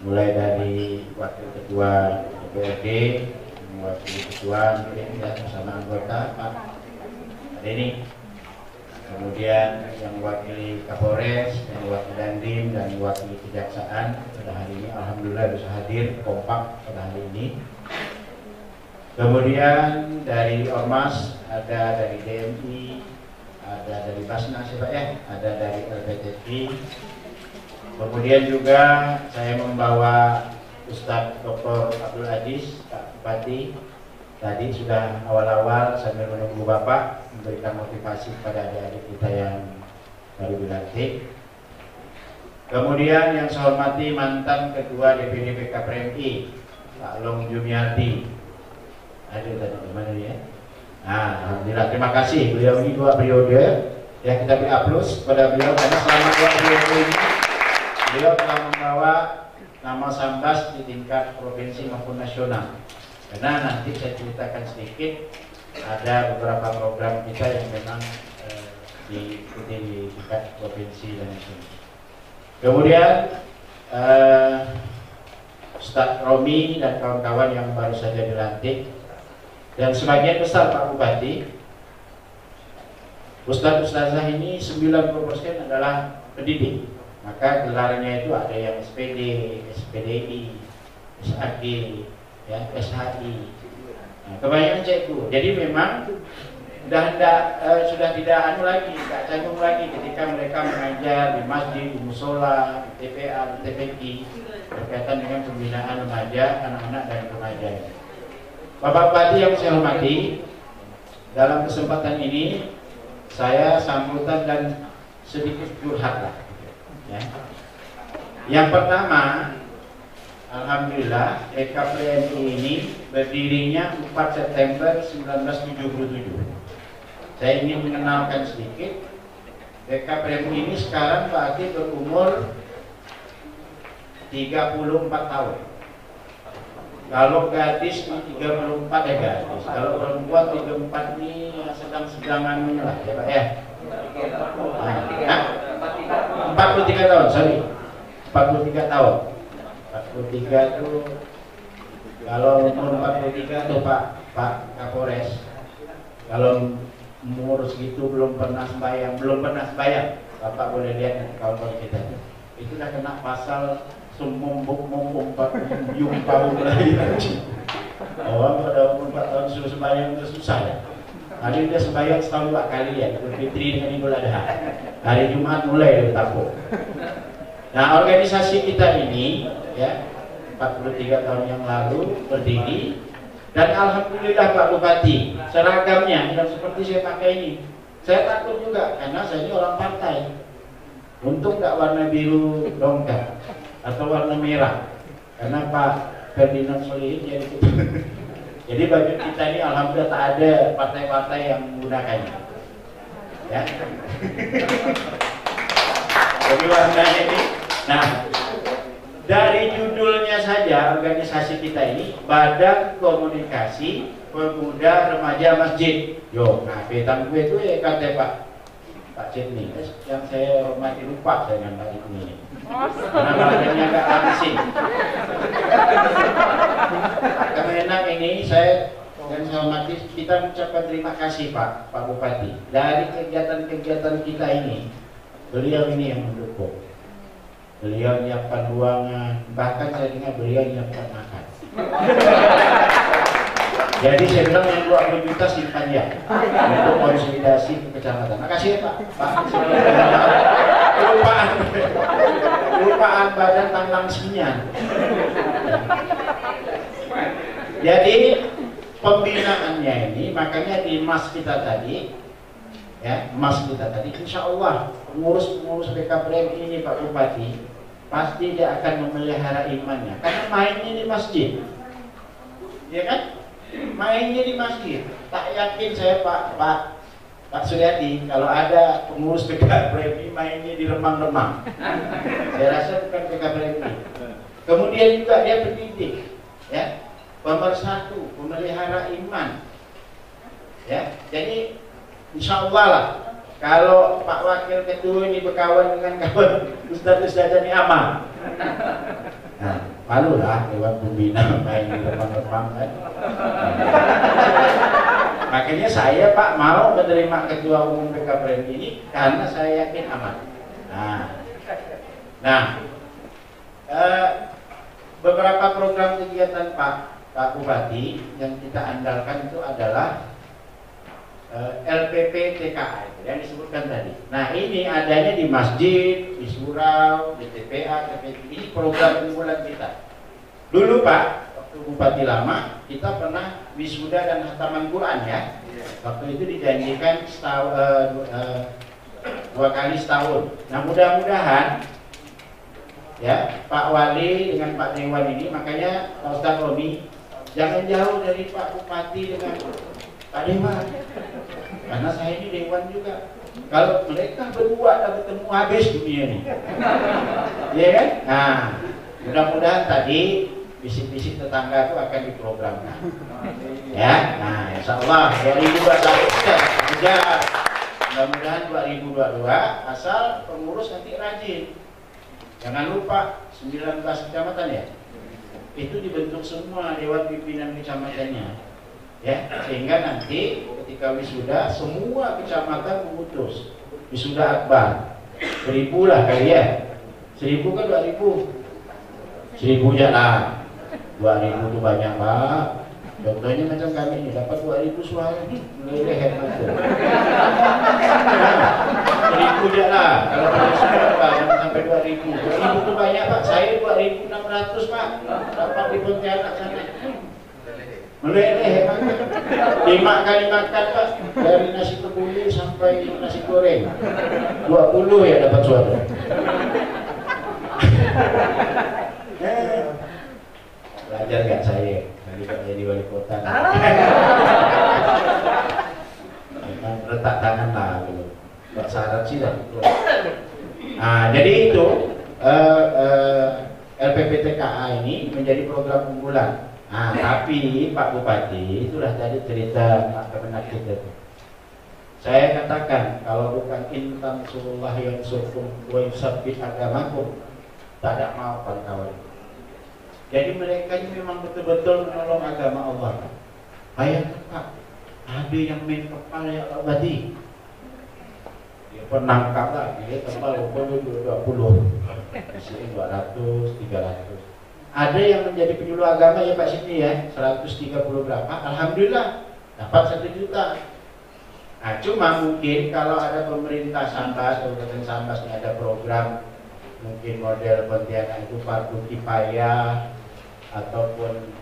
mulai dari wakil ketua DPRD, wakil ketua dan bersama anggota Pak Denny, kemudian yang wakili Kapolres, yang wakil Dandim dan wakil Kejaksaan pada hari ini alhamdulillah bisa hadir kompak pada hari ini. Kemudian dari Ormas ada dari DMI, ada dari Basnas ya, ada dari LPTI. Kemudian juga saya membawa Ustadz Dr. Abdul Aziz, Pak Bupati. Tadi sudah awal-awal sambil menunggu Bapak memberikan motivasi kepada adik-adik kita yang baru dilantik. Kemudian yang saya hormati mantan Ketua DPD BKPMI, Pak Long Jumiardi. Hadir tadi gimana ya? Alhamdulillah, terima kasih. Beliau ini 2 periode. Ya, kita beri aplaus kepada beliau karena selama 2 periode ini beliau telah membawa nama Sambas di tingkat provinsi maupun nasional. Karena nanti saya ceritakan sedikit, ada beberapa program kita yang memang diikuti di tingkat provinsi dan nasional. Kemudian Ustadz Romi dan kawan-kawan yang baru saja dilantik, dan sebagian besar Pak Bupati, Ustadz-ustazah ini 90% adalah pendidik. Maka gelarnya itu ada yang SPD, SPDI, SAG, ya, SHI. Nah, kebanyakan cikgu. Jadi memang sudah tidak tidak canggung lagi ketika mereka mengajar di masjid, di musola, di TPA, di TPQ berkaitan dengan pembinaan remaja, anak-anak dan remaja. Bapak Bupati yang saya hormati, dalam kesempatan ini saya sambutan dan sedikit curhat lah. Ya. Yang pertama, alhamdulillah BKPMI ini berdirinya 4 September 1977. Saya ingin mengenalkan sedikit. BKPMI ini sekarang Pak Aki berumur 34 tahun. Kalau gadis 34 ya gadis. Kalau perempuan 34 ini sedang-sedangan lah ya Pak ya. 43 tahun, sorry. 43 tahun. 43 itu kalau umur 43 tuh Pak Kapolres. Kalau umur segitu belum pernah sembahyang, Bapak boleh lihat nanti kawan-kawan kita itu udah kena pasal sumumbuk-mumbuk yumpau lagi. Orang pada umur 4 tahun suruh sembahyang itu susah ya. Hari dia sembahyang setahun 2 kali ya, Idul Fitri dengan Idul Adha. Hari Jumat mulai dia tampuk. Nah, organisasi kita ini ya 43 tahun yang lalu berdiri, dan alhamdulillah Pak Bupati seragamnya yang seperti saya pakai ini. Saya takut juga karena saya ini orang partai. Untung nggak warna biru dongker atau warna merah, karena Pak Ferdinand Solihin jadi jadi baju kita ini alhamdulillah tak ada partai-partai yang menggunakannya. Ya. Jadi warnanya ini. Nah, dari judulnya saja organisasi kita ini Badan Komunikasi Pemuda Remaja Masjid. Yo, nah betan gue itu ya kata Pak Cetni, yang saya hormati lupa dengan Pak ini. Karena badannya agak langsing. Kemenak ini saya dan saya hormati, kita mengucapkan terima kasih Pak Bupati. Dari kegiatan-kegiatan kita ini, beliau ini yang mendukung. Beliau menyiapkan ruangan, bahkan saya dengar beliau menyiapkan makan. Jadi saya bilang yang 20 juta simpan ya untuk konsolidasi ke kecamatan. Makasih ya Pak. Kelupaan badan tanglang sinyan. Jadi pembinaannya ini makanya di mas kita tadi, ya mas kita tadi, insya Allah pengurus BKPM ini Pak Bupati pasti dia akan memelihara imannya karena mainnya di masjid, ya kan? Mainnya di masjid. Tak yakin saya Pak Suryadi kalau ada pengurus BKPM mainnya di remang-remang. Saya rasa bukan BKPM. Kemudian juga dia pendidik, ya, pemersatu, pemelihara iman, ya. Jadi insya Allah lah kalau Pak Wakil Ketua ini berkawan dengan kawan Ustadz-ustadzah ini aman. Nah, malu lah lewat pembina main di remang-remang kan. Makanya saya Pak mau menerima Ketua Umum BKPM ini karena saya yakin aman. Nah, beberapa program kegiatan Pak Bupati yang kita andalkan itu adalah LPP TKA yang disebutkan tadi. Nah, ini adanya di masjid, di surau, di TPA, TPI. Ini program unggulan kita. Dulu Pak, waktu Bupati lama, kita pernah wisuda dan khataman Quran ya. Waktu itu dijanjikan 2 kali setahun. Nah, mudah-mudahan ya Pak Wali dengan Pak Dewan ini, makanya Pak Ustadz Romi jangan jauh dari Pak Bupati dengan Pak Dewan, karena saya ini Dewan juga. Kalau mereka berdua dan ketemu habis dunia ini, ya kan? Nah, mudah-mudahan tadi bisik-bisik tetangga itu akan diprogramkan, ya. Nah, insya Allah 2021 juga. Mudah-mudahan 2022 asal pengurus nanti rajin. Jangan lupa 19 kecamatan ya. itu dibentuk semua dewan pimpinan kecamatannya, ya, sehingga nanti ketika wisuda semua kecamatan memutus wisuda akbar 1000 lah kali ya, 1000 kan 2000, 1000 jangan 2000 itu banyak Pak. Contohnya macam kami ini dapat 2000 suara nilai hebat tuh. 1000 je lah kalau boleh suara jangan sampai 2000. 2000 itu banyak Pak, saya 2600 Pak dapat di Pontianak sana. Meleleh hebat. 5 kali makan Pak, dari nasi kebuli sampai nasi goreng 20 ya dapat suara. Belajar gak saya dari jadi wali kota. Letak tangan lah gitu. Gak syarat sih lah. Nah, jadi itu LPPTKA ini menjadi program unggulan. Nah, tapi Pak Bupati itulah tadi cerita Pak Kemenak kita. Saya katakan kalau bukan intan surullah yang surkum wa yusabbih agamakum, tak ada mau kawan-kawan. Jadi mereka ini memang betul-betul menolong agama Allah. Bayangkan Pak, ada yang main kepala ya Allah Bati. Dia penangkap lagi, dia tebal 20, isinya 200, 300. Ada yang menjadi penyuluh agama ya Pak Sini ya, 130 berapa, Alhamdulillah dapat 1 juta. Nah cuma mungkin kalau ada pemerintah Sambas, Kabupaten Sambas ini ada program mungkin model Pontianak itu Fardu Kifayah ataupun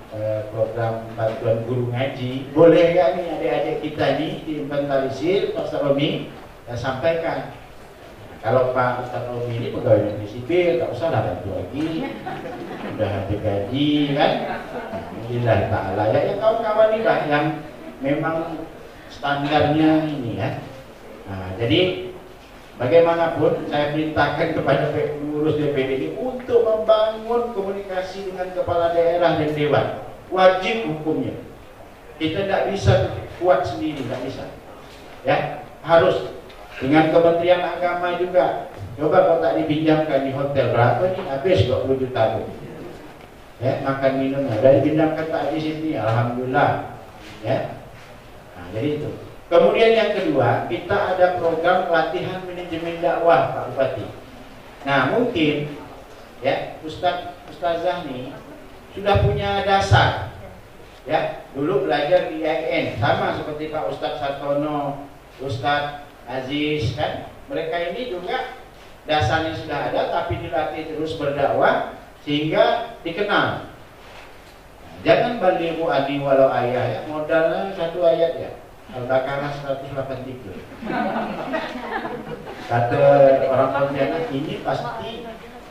program bantuan guru ngaji, boleh gak nih adik-adik kita ini diinventarisir Pak Ustaz Romi dan sampaikan. Kalau Pak Ustaz Romi ini pegawai negeri sipil, tak usah lah bantu lagi, udah ada gaji kan, alhamdulillah ta'ala ya, yang kawan-kawan ini lah yang memang standarnya ini ya. Nah jadi bagaimanapun saya perintahkan kepada pengurus DPD ini untuk membangun komunikasi dengan kepala daerah dan dewan. Wajib hukumnya. Kita tidak bisa kuat sendiri, tidak bisa. Ya, harus dengan Kementerian Agama juga. Coba kalau tak dipinjamkan di hotel berapa nih? Habis 20 juta tuh. Ya, makan minumnya. Dari pinjamkan tak di sini, alhamdulillah. Ya. Nah, jadi itu. Kemudian yang kedua, kita ada program latihan manajemen dakwah Pak Bupati. Nah mungkin ya Ustazah nih sudah punya dasar. Ya dulu belajar di IAIN sama seperti Pak Ustadz Sartono, Ustadz Aziz kan. Mereka ini juga dasarnya sudah ada tapi dilatih terus berdakwah sehingga dikenal. Jangan balighu ani walau ayah ya, modalnya 1 ayat ya. Al-Baqarah 183. Kata orang Pontianak ini pasti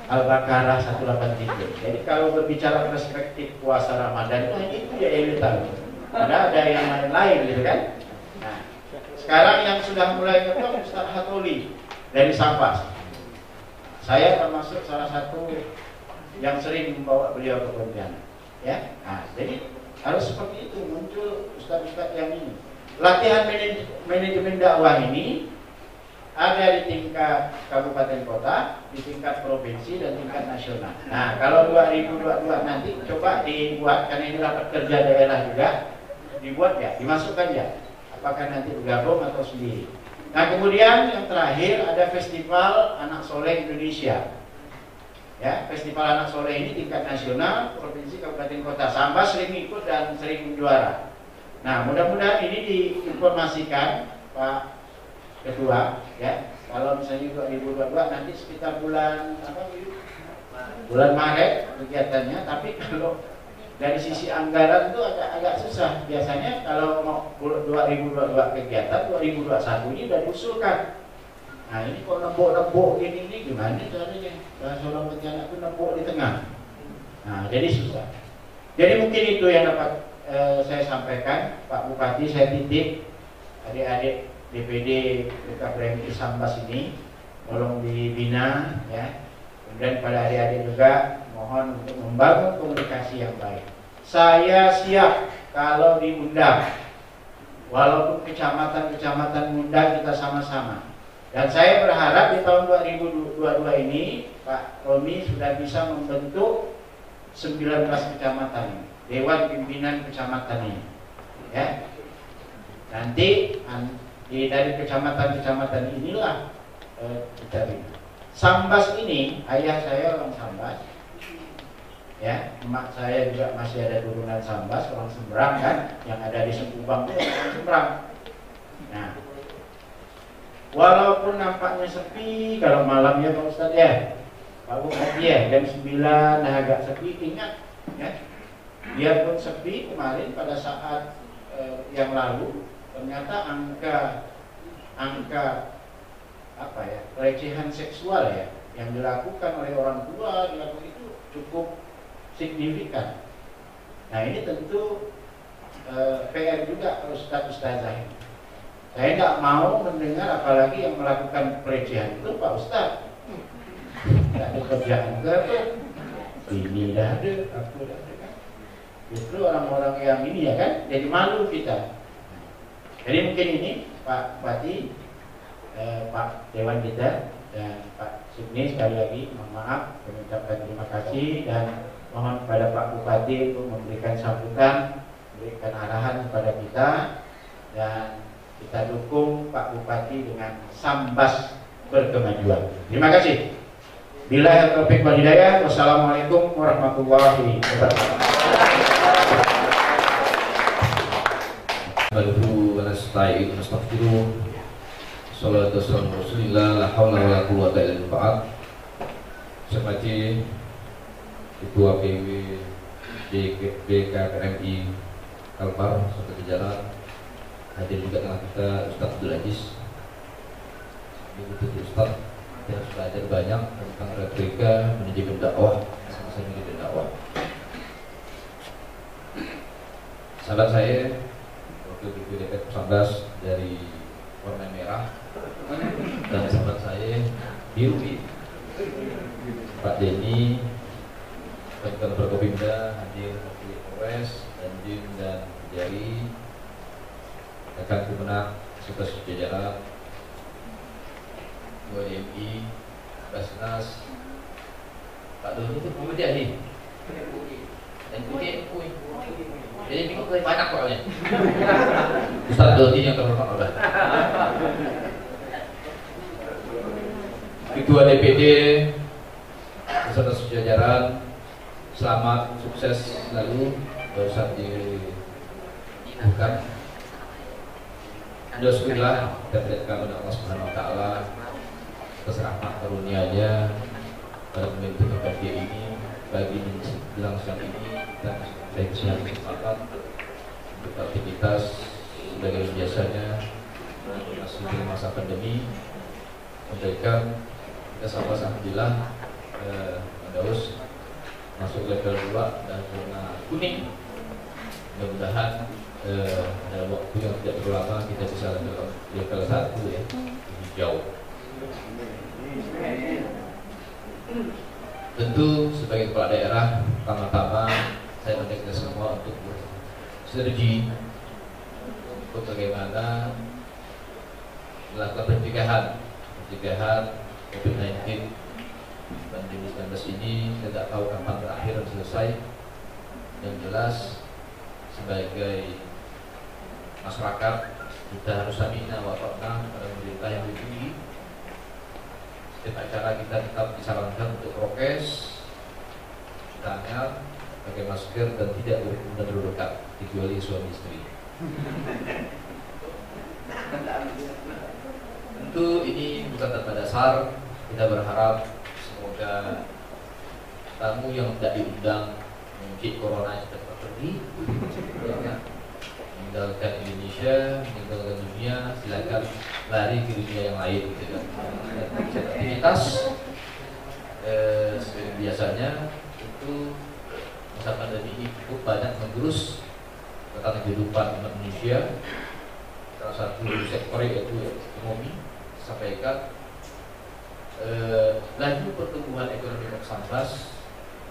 Al-Baqarah 183. Jadi kalau berbicara perspektif puasa Ramadan itu ya ini tahu. Ada yang lain gitu kan. Nah, sekarang yang sudah mulai ketemu Ustaz Hatoli dari Sambas. Saya termasuk salah satu yang sering membawa beliau ke Pontianak. Ya, nah, jadi harus seperti itu muncul ustaz-ustaz yang ini. Latihan manajemen dakwah ini ada di tingkat kabupaten kota, di tingkat provinsi dan tingkat nasional. Nah, kalau 2022 nanti coba dibuat karena ini rapat kerja daerah juga, dibuat ya, dimasukkan ya. Apakah nanti bergabung atau sendiri. Nah, kemudian yang terakhir ada Festival Anak Soleh Indonesia. Ya, Festival Anak Soleh ini tingkat nasional, provinsi, kabupaten kota. Sambas sering ikut dan sering menjuara. Nah, mudah-mudahan ini diinformasikan Pak Ketua ya. Kalau misalnya 2022 nanti sekitar bulan bulan Maret kegiatannya, tapi kalau dari sisi anggaran itu agak susah. Biasanya kalau mau 2022 kegiatan 2021 ini sudah diusulkan. Nah, ini kok nembok gini gimana caranya? Seorang Pontianak itu nembok di tengah. Nah, jadi susah. Jadi mungkin itu yang dapat saya sampaikan, Pak Bupati, saya titip adik-adik DPD BKPM Sambas ini tolong dibina ya. Kemudian pada adik-adik juga mohon untuk membangun komunikasi yang baik. Saya siap kalau diundang, walaupun kecamatan-kecamatan mengundang kita sama-sama. Dan saya berharap di tahun 2022 ini Pak Romi sudah bisa membentuk 19 kecamatan ini, Dewan Pimpinan Kecamatan ini, ya. Nanti dari kecamatan-kecamatan inilah kita pilih. Sambas ini, ayah saya orang Sambas, ya, emak saya juga masih ada turunan Sambas, orang Sembrang kan, yang ada di Sempubang itu orang Sembrang. Nah, walaupun nampaknya sepi kalau malam ya Pak Ustadz ya, Pak Bupati ya, jam 9 dah agak sepi, ingat ya, biarpun sepi kemarin pada saat yang lalu ternyata angka apa ya, pelecehan seksual ya yang dilakukan oleh orang tua dilakukan itu cukup signifikan. Nah ini tentu PR juga Ustaz-Ustazah ini. Saya nggak mau mendengar apalagi yang melakukan pelecehan itu Pak Ustaz. Nggak ada kerjaan ke apa? Ini dah ada, aku dah ada kan. Justru orang-orang yang ini ya kan, jadi malu kita. Jadi mungkin ini Pak Bupati, Pak Dewan kita dan Pak Sugni sekali lagi mohon maaf, mengucapkan terima kasih dan mohon kepada Pak Bupati untuk memberikan sambutan, memberikan arahan kepada kita dan kita dukung Pak Bupati dengan Sambas berkemajuan. Terima kasih. Billahi taufiq wal hidayah. Wassalamualaikum warahmatullahi wabarakatuh. Alhamdulillah wa nasta'inu wa nastaghfiruh. Shallallahu wasallam Rasulillah la haula wala quwwata illa billah. Sebagai Ketua PW BKPMI Kalbar serta jajaran, hadir juga dengan kita Ustaz Abdul Aziz. Betul Ustaz, kita harus belajar banyak tentang retorika manajemen dakwah, sama-sama manajemen dakwah. Sahabat saya wakil DPD 19 dari warna merah dan sahabat saya biru, Pak Denny, Pak Forkopimda hadir, wakil Polres, Dandim dan Jari, rekan Kemenak serta jajaran, Ketua DMI, Basnas, Pak Doni itu pemuda nih, dan kemudian jadi bingung lebih banyak soalnya. Ustaz Doni yang terhormat Allah. Ketua DPD beserta sejajaran, selamat, sukses selalu, barusan dibuka. Alhamdulillah kita berdoa kepada Allah Subhanahu Wa Taala atas rahmat karunia-Nya pada pemimpin PKB ini, bagi menjelang siang ini kita saya kesempatan untuk aktivitas sebagai biasanya masih di masa pandemi, memberikan kita sama alhamdulillah Daus masuk level 2 dan zona kuning. Mudah-mudahan dalam waktu yang tidak terlalu lama kita bisa level 1 ya, hijau. Tentu sebagai kepala daerah, pertama-tama saya mengajak kita semua untuk bersinergi untuk bagaimana melakukan pencegahan COVID-19 pandemi 19 ini. Tidak tahu kapan berakhir dan selesai. Yang jelas sebagai masyarakat kita harus samina wa ta'na pada pemerintah yang lebih tinggi. Setiap acara kita tetap disarankan untuk prokes, tangan, pakai masker dan tidak berkerumun dekat kecuali suami istri. Tentu ini bukan tanpa dasar. Kita berharap semoga tamu yang tidak diundang mungkin corona cepat pergi, meninggalkan Indonesia, meninggalkan dunia, silakan lari ke dunia yang lain gitu kan. Aktivitas seperti biasanya itu masa pandemi ini cukup banyak menggerus tentang kehidupan umat manusia. Salah satu sektor yaitu ekonomi. Sampaikan laju pertumbuhan ekonomi Sambas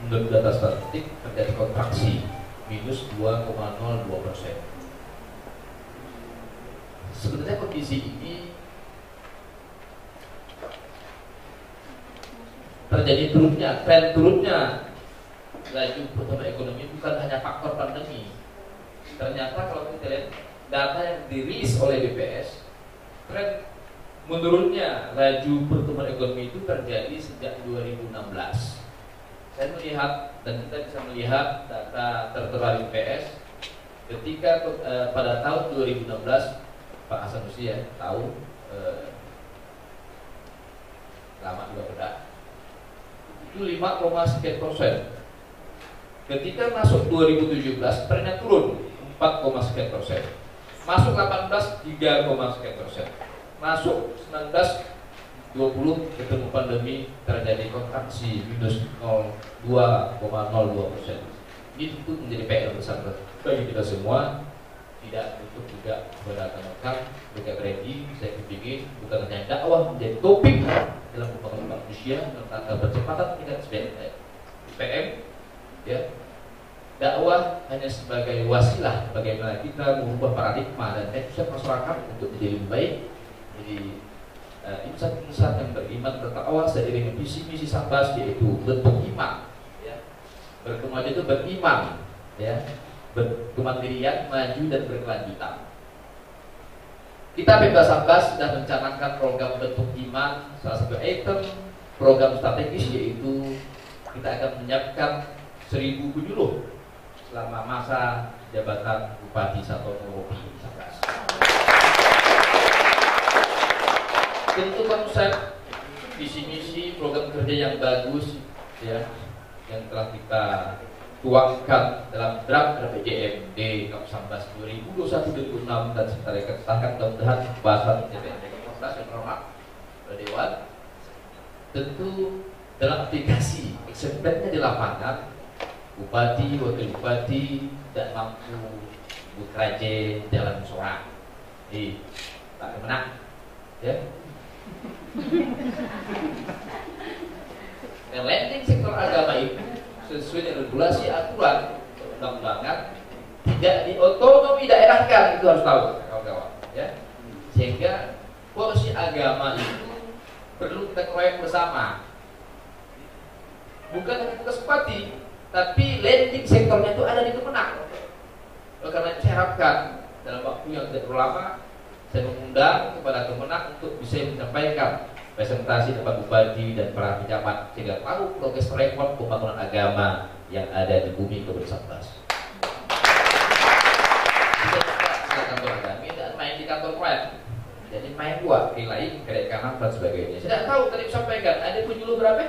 menurut data statistik terjadi kontraksi minus 2,02%. Sebenarnya kondisi ini terjadi tren turunnya laju pertumbuhan ekonomi bukan hanya faktor pandemi. Ternyata kalau kita lihat data yang dirilis oleh BPS, tren menurunnya laju pertumbuhan ekonomi itu terjadi sejak 2016. Saya melihat dan kita bisa melihat data tertera BPS ketika pada tahun 2016, Pak Hasan Nusi ya tahu, lama juga berat, itu 5,sekian%. Ketika masuk 2017 trennya turun 4,sekian%. Masuk 18 3,sekian%. Masuk 19 20 ketemu pandemi terjadi kontraksi minus 2,02%. Ini tentu menjadi PR besar bagi kita semua. Tidak untuk juga berdatangan juga berhenti. Saya kepingin bukan hanya dakwah menjadi topik dalam pembangunan manusia dalam rangka percepatan tingkat SDM, ya. Dakwah hanya sebagai wasilah bagaimana kita mengubah paradigma dan mindset masyarakat untuk menjadi lebih baik. Jadi insan-insan yang beriman bertakwa seiring visi misi Sambas, yaitu bentuk iman, ya. Berkemajuan itu beriman, ya. Berkemandirian, maju dan berkelanjutan. Kita Pemda Sambas sudah mencanangkan program bentuk iman. Salah satu item program strategis yaitu kita akan menyiapkan 1000 penyuluh selama masa jabatan Bupati Satono Sambas. Tentu konsep visi misi program kerja yang bagus, ya, yang telah kita tuangkan dalam draft RPJMD Kap Sambas 2021-2026 dan sementara kesahkan mudah-mudahan pembahasan DPRD Kabupaten yang hormat Dewan. Tentu dalam aplikasi eksemplarnya di lapangan, bupati, wakil bupati tidak mampu bekerja dalam seorang, tak menang, ya. Dan landing sektor agama itu sesuai dengan regulasi aturan undang-undangan tidak diotonomi daerahkan, itu harus tahu kawan-kawan, ya. Sehingga porsi agama itu perlu kita keroyok bersama, bukan hanya tugas bupati, tapi landing sektornya itu ada di Kemenang. Oleh karena itu saya harapkan dalam waktu yang tidak terlalu lama saya mengundang kepada Kemenang untuk bisa menyampaikan presentasi depan bupati dan para pejabat sehingga tahu progres rekod pembangunan agama yang ada di bumi Kabupaten Sambas. Tidak di kantor agami dan main di kantor proyek. Jadi main dua, nilai kredit kanan dan sebagainya. Saya tidak tahu tadi disampaikan ada penyuluh berapa?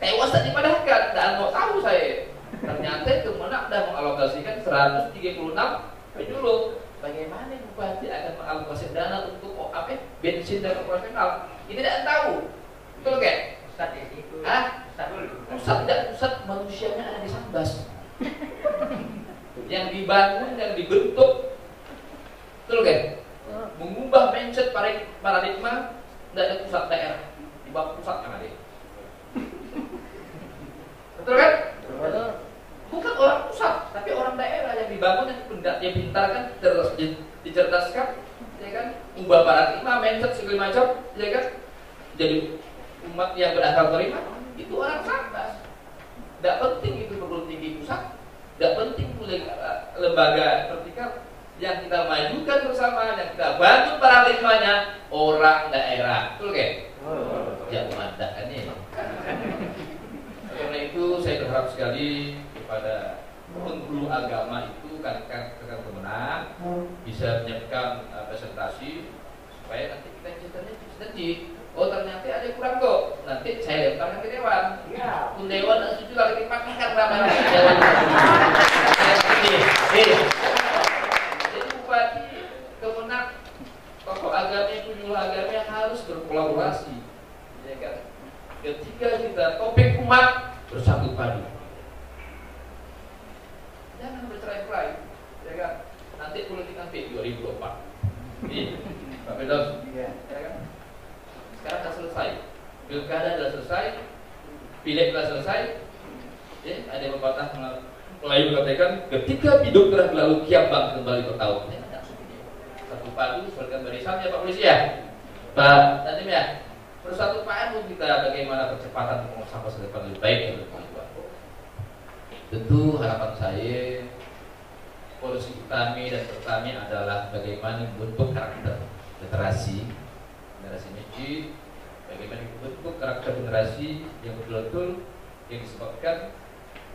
Tewas tak dipadahkan, dan mau tahu saya. Ternyata Kemenang sudah mengalokasikan 136 penyuluh. Bagaimana bupati akan mengalokasi dana untuk bensin dan operasional? Ini tidak tahu, betul kan? Pusat manusianya ada di Sambas. Yang dibangun, yang dibentuk, betul kan? Mengubah mindset paradigma, tidak ada pusat daerah, di bawah pusat kan ada. Betul kan? Bukan orang pusat, tapi orang daerah yang dibangun, yang pintar kan, dicerdaskan, ya kan, ubah paradigma, mindset segala macam, ya kan, jadi umat yang berakal terima, itu orang Sambas. Tidak penting itu perlu tinggi pusat, tidak penting lembaga vertikal, yang kita majukan bersama, yang kita bantu paradigmanya orang daerah, betul kan? Ya memandangkan ini. Karena itu saya berharap sekali kepada penghulu agama itu kan Kemenang bisa menyiapkan presentasi supaya nanti kita nanti oh ternyata ada yang kurang kok, nanti saya lemparkan ke dewan. Pun dewan dan setuju lagi dipakaikan namanya dewan. Jadi bupati Kemenang, tokoh agama, penghulu agama yang harus berkolaborasi, ya kan? Ketika kita topik umat bersatu padu. Jangan bercerai-berai, ya kan? Nanti politik nanti 2024. Ini, Pak Firdaus, ya kan? Sekarang sudah selesai, pilkada sudah selesai, pileg sudah selesai. Ya, ada yang membantah mulai mengatakan ketika hidup telah berlalu kiambang kembali bertahun. Satu padu, serta barisan ya Pak Polisi ya, Pak Tandim ya. Terus satu padu kita bagaimana percepatan pembuangan sampah sedepan lebih baik dan lebih kemajuan. Tentu harapan saya polisi kami dan pertama adalah bagaimana membentuk karakter generasi masjid, bagaimana membentuk karakter generasi yang betul-betul yang disebabkan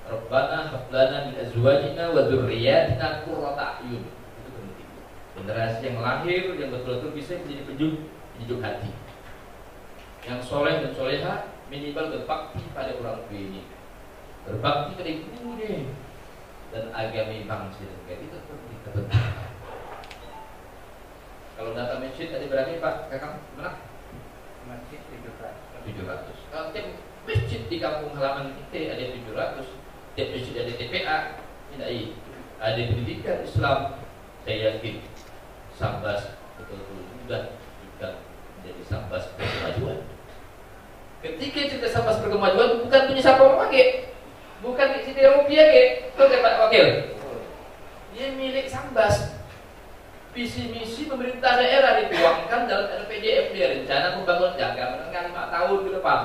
Rabbana hablana min azwajina wa dzurriyyatina qurrata a'yun. Itu penting. Generasi yang lahir yang betul-betul bisa menjadi penyejuk hati. Yang soleh dan soleha minimal berbakti pada orang tua ini, berbakti pada ibunya dan agama bangsa dan negara. Itu penting. Kalau data masjid tadi berapa Pak? Kakak mana? Masjid 700. Kalau tiap masjid di kampung halaman kita ada 700, tiap masjid ada TPA, tidak ada pendidikan Islam. Saya yakin Sambas betul-betul mudah juga menjadi Sambas berkemajuan. Ketika cerita Sambas berkemajuan bukan punya siapa orang lagi, bukan cerita rupiah ke, betul kan Pak Wakil? Dia milik Sambas. Visi misi pemerintah daerah dituangkan dalam RPJMD, rencana membangun jangka menengah 5 tahun ke depan.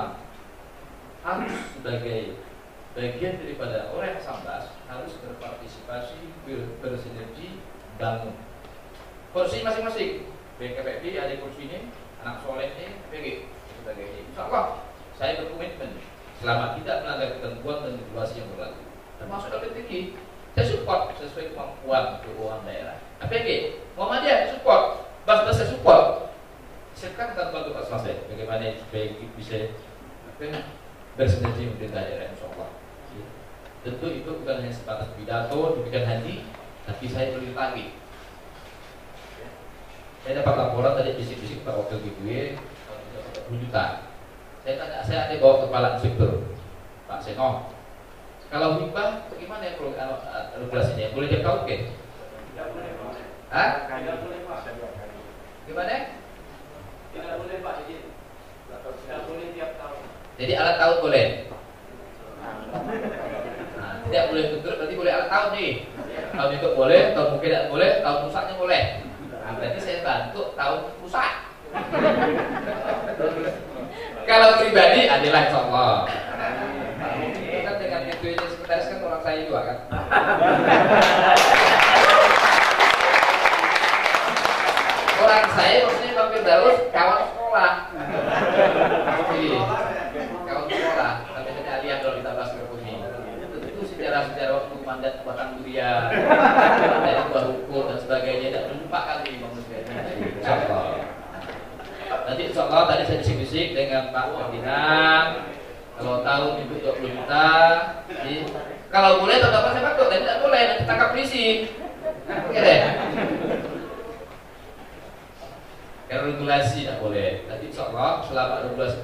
Harus sebagai bagian daripada orang Sambas harus berpartisipasi, bersinergi, bangun. Kursi masing-masing. BKPB ada kursi ini, anak soleh ini, PG sebagainya. Insyaallah saya berkomitmen selama tidak melanggar ketentuan dan regulasi yang berlaku. Termasuk LPTK, saya support sesuai kemampuan keuangan daerah. APG, Muhammadiyah support, Basnas saya support. Siapkan ketentuan untuk selesai. Bagaimana supaya bisa bersinergi pemerintah daerah, insyaallah. Tentu itu bukan hanya sebatas pidato, diberikan hati, tapi saya beri target. Saya dapat laporan tadi bisik-bisik Pak Wakil GW 20 juta. Saya ada bawa kepala inspektur Pak Seno. Kalau hibah, bagaimana ya regulasinya? Boleh dia tahu ke? Tidak boleh Pak. Hah? Tidak boleh Pak. Gimana? Tidak boleh Pak. Tidak boleh tiap tahun. Jadi alat tahun boleh. Nah, tidak boleh betul, berarti boleh alat tahun nih. Tahun itu boleh, tahun mungkin tidak boleh, tahun rusaknya boleh. Nah, berarti saya bantu tahun rusak. Kalau pribadi adalah insyaallah. Kan dengan ketuanya sekretaris kan orang saya juga kan. Orang saya maksudnya Bang Firdaus kawan sekolah. Kawan sekolah, tapi tidak lihat kalau kita bahas berhubungi. Itu sejarah-sejarah waktu mandat Batang Durian, dari buah hukum dan sebagainya tidak berjumpa kali Bang Muslimin. Insyaallah. Nanti insyaallah tadi saya bisik-bisik dengan Pak Pimpinan. Kalau tahu ibu 20 juta, kalau boleh tetap saya bantu, dan tidak boleh nanti tangkap polisi. Oke deh. Karena regulasi tidak boleh. Nanti insyaallah selama regulasi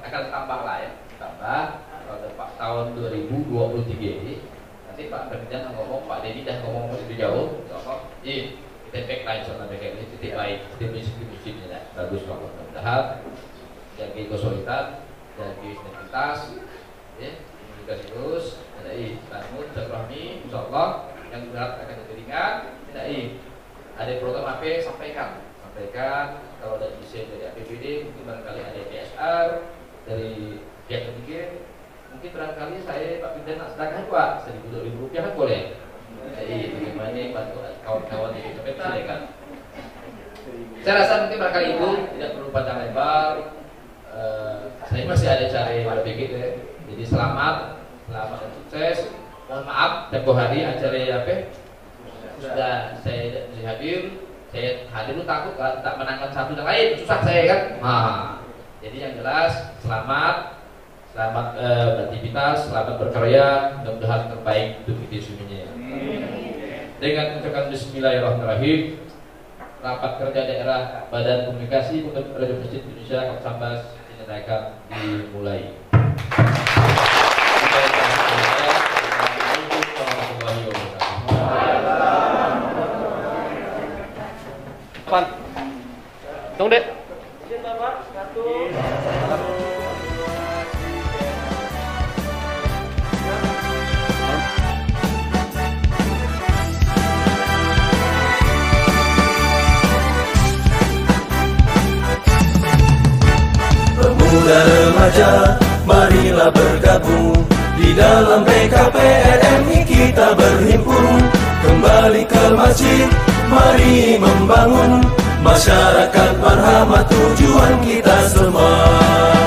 akan tambah lah ya, tambah pada tahun 2023 ini. Nanti Pak Pimpinan ngomong, Pak Dedi dah ngomong lebih jauh, insyaallah. Kita backline soal mereka ini titik baik, titik bisik-bisiknya lah. Bagus kalau mudah-mudahan jaga kesulitan, jaga identitas, ya, komunikasi terus, ada bangun silaturahmi, insyaallah yang berat akan diberikan, tidak ada program apa sampaikan kalau ada bisa dari APBD, mungkin barangkali ada PSR dari pihak ketiga, mungkin barangkali saya Pak Pimpinan sedekah juga 1.000-2.000 rupiah kan boleh. Jadi bagaimana bantu kawan-kawan yang sampai silakan. Saya rasa mungkin barangkali Ibu tidak perlu panjang lebar. Saya masih ada cari begitu ya. Jadi selamat dan sukses. Mohon maaf tempoh hari acara apa? Sudah saya tidak bisa hadir. Saya hadir lu takut kan tak menangkan satu yang lain, susah saya kan. Jadi yang jelas selamat beraktivitas, selamat berkarya, mudah-mudahan terbaik untuk kita semuanya. Dengan mengucapkan Bismillahirrahmanirrahim, rapat kerja daerah Badan Komunikasi untuk Radio Masjid Indonesia Kabupaten Sambas dinyatakan dimulai. Tunggu dek. muda remaja, marilah bergabung. Di dalam BKPRMI kita berhimpun, kembali ke masjid, mari membangun masyarakat marhamah, tujuan kita semua.